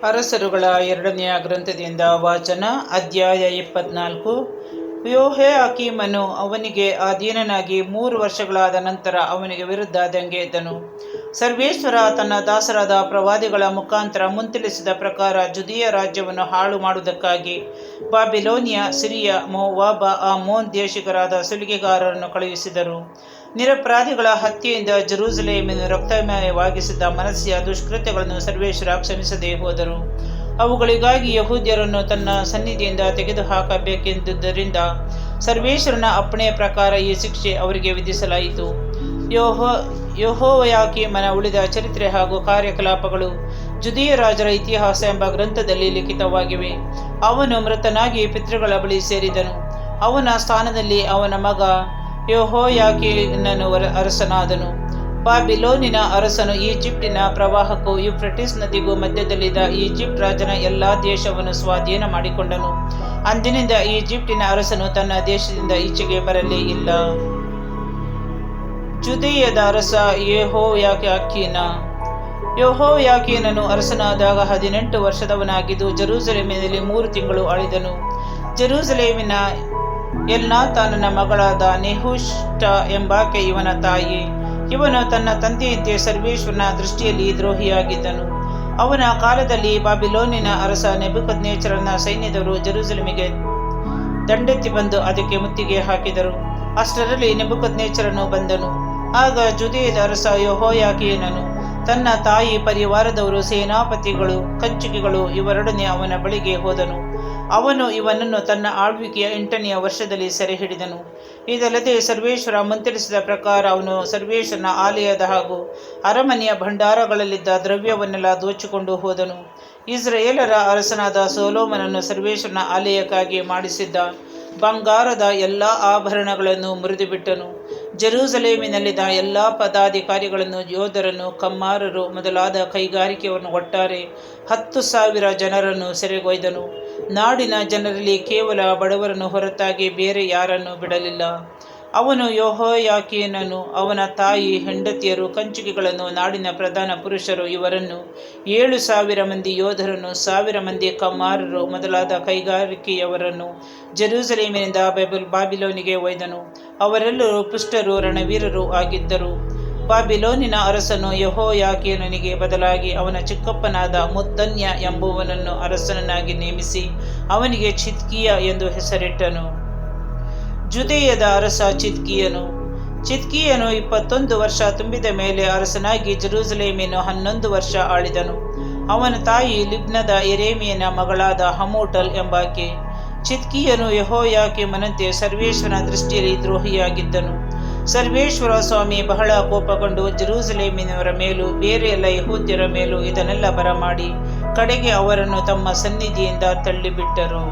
ಅರಸರುಗಳ 2ನೆಯ ಗ್ರಂಥದಿಂದ ವಾಚನ. ಅಧ್ಯಾಯ 24. ಯೆಹೋಯಾಕೀಮನು ಅವನಿಗೆ ಅಧೀನನಾಗಿ 3 ವರ್ಷಗಳಾದ ನಂತರ ಅವನಿಗೆ ವಿರುದ್ಧ ದಂಗೆ ಎದ್ದನು. ಸರ್ವೇಶ್ವರ ತನ್ನ ದಾಸರಾದ ಪ್ರವಾದಿಗಳ ಮುಖಾಂತರ ಮುಂತಿಳಿಸಿದ ಪ್ರಕಾರ ಜುದಿಯ ರಾಜ್ಯವನ್ನು ಹಾಳು ಮಾಡುವುದಕ್ಕಾಗಿ ಬಾಬಿಲೋನಿಯ, ಸಿರಿಯ, ಮೋವಾಬ, ಆಮೋನ್ ದೇಶಿಗರಾದ ಸುಲಿಗೆಗಾರರನ್ನು ಕಳುಹಿಸಿದರು. ನಿರಪರಾಧಿಗಳ ಹತ್ಯೆಯಿಂದ ಜೆರುಸಲೇಮನ್ನು ರಕ್ತಮಯವಾಗಿಸಿದ ಮನಸ್ಸಿಯ ದುಷ್ಕೃತ್ಯಗಳನ್ನು ಸರ್ವೇಶ್ವರ ಕ್ಷಮಿಸದೆ ಹೋದರು. ಅವುಗಳಿಗಾಗಿ ಯಹೂದ್ಯರನ್ನು ತನ್ನ ಸನ್ನಿಧಿಯಿಂದ ತೆಗೆದುಹಾಕಬೇಕೆಂದುದರಿಂದ ಸರ್ವೇಶ್ವರನ ಅಪ್ಪಣೆಯ ಪ್ರಕಾರ ಈ ಶಿಕ್ಷೆ ಅವರಿಗೆ ವಿಧಿಸಲಾಯಿತು. ಯೆಹೋಯಾಕೀಮನ ಉಳಿದ ಚರಿತ್ರೆ ಹಾಗೂ ಕಾರ್ಯಕಲಾಪಗಳು ಜುದಿಯ ರಾಜರ ಇತಿಹಾಸ ಎಂಬ ಗ್ರಂಥದಲ್ಲಿ ಲಿಖಿತವಾಗಿವೆ. ಅವನು ಮೃತನಾಗಿ ಪಿತೃಗಳ ಬಳಿ ಸೇರಿದನು. ಅವನ ಸ್ಥಾನದಲ್ಲಿ ಅವನ ಮಗ ಯೆಹೋಯಾಕೀನನು ಅರಸನಾದನು. ಬಾಬಿಲೋನಿನ ಅರಸನು ಈಜಿಪ್ಟಿನ ಪ್ರವಾಹಕ್ಕೂ ಯೂಫ್ರೆಟಿಸ್ ನದಿಗೂ ಮಧ್ಯದಲ್ಲಿದ್ದ ಈಜಿಪ್ಟ್ ರಾಜನ ಎಲ್ಲಾ ದೇಶವನ್ನು ಸ್ವಾಧೀನ ಮಾಡಿಕೊಂಡನು. ಅಂದಿನಿಂದ ಈಜಿಪ್ಟಿನ ಅರಸನು ತನ್ನ ದೇಶದಿಂದ ಈಚೆಗೆ ಬರಲೇ ಇಲ್ಲ. ಜುದಿಯದ ಅರಸ ಯೆಹೋಯಾಕೀನ. ಯೆಹೋಯಾಕೀನನು ಅರಸನಾದಾಗ 18 ವರ್ಷದವನಾಗಿದ್ದು ಜೆರುಸಲೇಮಿನಲ್ಲಿ 3 ತಿಂಗಳು ಆಳಿದನು. ಜೆರುಸಲೇಮಿನ ಎಲ್ನಾತಾನನ ಮಗಳಾದ ನೆಹುಷ್ಟ ಎಂಬಾಕೆ ಇವನ ತಾಯಿ. ಇವನು ತನ್ನ ತಂದೆಯಂತೆ ಸರ್ವೇಶ್ವರನ ದೃಷ್ಟಿಯಲ್ಲಿ ದ್ರೋಹಿಯಾಗಿದ್ದನು. ಅವನ ಕಾಲದಲ್ಲಿ ಬಾಬಿಲೋನಿನ ಅರಸ ನೆಬೂಕದ್ನೆಚ್ಚರನ ಸೈನ್ಯದವರು ಜೆರುಸಲೇಮಿಗೆ ದಂಡೆತ್ತಿ ಬಂದು ಅದಕ್ಕೆ ಮುತ್ತಿಗೆ ಹಾಕಿದರು. ಅಷ್ಟರಲ್ಲಿ ನೆಬೂಕದ್ನೆಚ್ಚರನು ಬಂದನು. ಆಗ ಜುದಿಯದ ಅರಸ ಯೆಹೋಯಾಕೀನನು ತನ್ನ ತಾಯಿ ಪರಿವಾರದವರು, ಸೇನಾಪತಿಗಳು, ಕಂಚುಕಿಗಳು ಇವರೊಡನೆ ಅವನ ಬಳಿಗೆ ಹೋದನು. ಅವನು ಇವನನ್ನು ತನ್ನ ಆಳ್ವಿಕೆಯ 8ನೆಯ ವರ್ಷದಲ್ಲಿ ಸೆರೆ ಹಿಡಿದನು. ಇದಲ್ಲದೆ ಸರ್ವೇಶ್ವರ ಮುಂತಿಳಿಸಿದ ಪ್ರಕಾರ ಅವನು ಸರ್ವೇಶ್ವರನ ಆಲಯದ ಹಾಗೂ ಅರಮನೆಯ ಭಂಡಾರಗಳಲ್ಲಿದ್ದ ದ್ರವ್ಯವನ್ನೆಲ್ಲ ದೋಚಿಕೊಂಡು ಹೋದನು. ಇಸ್ರಾಯೇಲರ ಅರಸನಾದ ಸೊಲೊಮೋನನು ಸರ್ವೇಶ್ವರನ ಆಲಯಕ್ಕಾಗಿ ಮಾಡಿಸಿದ್ದ ಬಂಗಾರದ ಎಲ್ಲ ಆಭರಣಗಳನ್ನು ಮುರಿದುಬಿಟ್ಟನು. ಜೆರುಸಲೇಮಿನಲ್ಲಿದ್ದ ಎಲ್ಲ ಪದಾಧಿಕಾರಿಗಳನ್ನು, ಯೋಧರನ್ನು, ಕಮ್ಮಾರರು ಮೊದಲಾದ ಕೈಗಾರಿಕೆಯನ್ನು ಒಟ್ಟಾರೆ 10,000 ಜನರನ್ನು ಸೆರೆಗೊಯ್ದನು. ನಾಡಿನ ಜನರಲ್ಲಿ ಕೇವಲ ಬಡವರನ್ನು ಹೊರತಾಗಿ ಬೇರೆ ಯಾರನ್ನು ಬಿಡಲಿಲ್ಲ. ಅವನು ಯೆಹೋಯಾಕೀನನು, ಅವನ ತಾಯಿ, ಹೆಂಡತಿಯರು, ಕಂಚುಕಿಗಳನ್ನು, ನಾಡಿನ ಪ್ರಧಾನ ಪುರುಷರು ಇವರನ್ನು, 7,000 ಮಂದಿ ಯೋಧರನ್ನು, 1,000 ಮಂದಿ ಕಮ್ಮಾರರು ಮೊದಲಾದ ಕೈಗಾರಿಕೆಯವರನ್ನು ಜೆರುಸಲೇಮಿನಿಂದ ಬಾಬಿಲೋನಿಗೆ ಒಯ್ದನು. ಅವರೆಲ್ಲರೂ ಪುಷ್ಟರು, ರಣವೀರರು ಆಗಿದ್ದರು. ಬಾಬಿಲೋನಿನ ಅರಸನು ಯೆಹೋಯಾಕೀನನಿಗೆ ಬದಲಾಗಿ ಅವನ ಚಿಕ್ಕಪ್ಪನಾದ ಮುತ್ತನ್ಯ ಎಂಬುವನನ್ನು ಅರಸನನ್ನಾಗಿ ನೇಮಿಸಿ ಅವನಿಗೆ ಚಿದ್ಕೀಯ ಎಂದು ಹೆಸರಿಟ್ಟನು. ಜುದಿಯದ ಅರಸ ಚಿದ್ಕೀಯನು. 21 ವರ್ಷ ತುಂಬಿದ ಮೇಲೆ ಅರಸನಾಗಿ ಜೆರುಸಲೇಮನ್ನು 11 ವರ್ಷ ಆಳಿದನು. ಅವನ ತಾಯಿ ಲಿಬ್ನದ ಯೆರೆಮೀಯನ ಮಗಳಾದ ಹಮೂಟಲ್ ಎಂಬಾಕೆ. ಚಿದ್ಕೀಯನು ಯೆಹೋಯಾಕೀಮನಂತೆ ಸರ್ವೇಶ್ವರನ ದೃಷ್ಟಿಯಲ್ಲಿ ದ್ರೋಹಿಯಾಗಿದ್ದನು. ಸರ್ವೇಶ್ವರ ಸ್ವಾಮಿ ಬಹಳ ಕೋಪಗೊಂಡು ಜೆರುಸಲೇಮಿನವರ ಮೇಲೂ ಬೇರೆ ಎಲ್ಲ ಯಹೂದ್ಯರ ಮೇಲೂ ಇದನ್ನೆಲ್ಲ ಬರಮಾಡಿ ಕಡೆಗೆ ಅವರನ್ನು ತಮ್ಮ ಸನ್ನಿಧಿಯಿಂದ ತಳ್ಳಿಬಿಟ್ಟರು.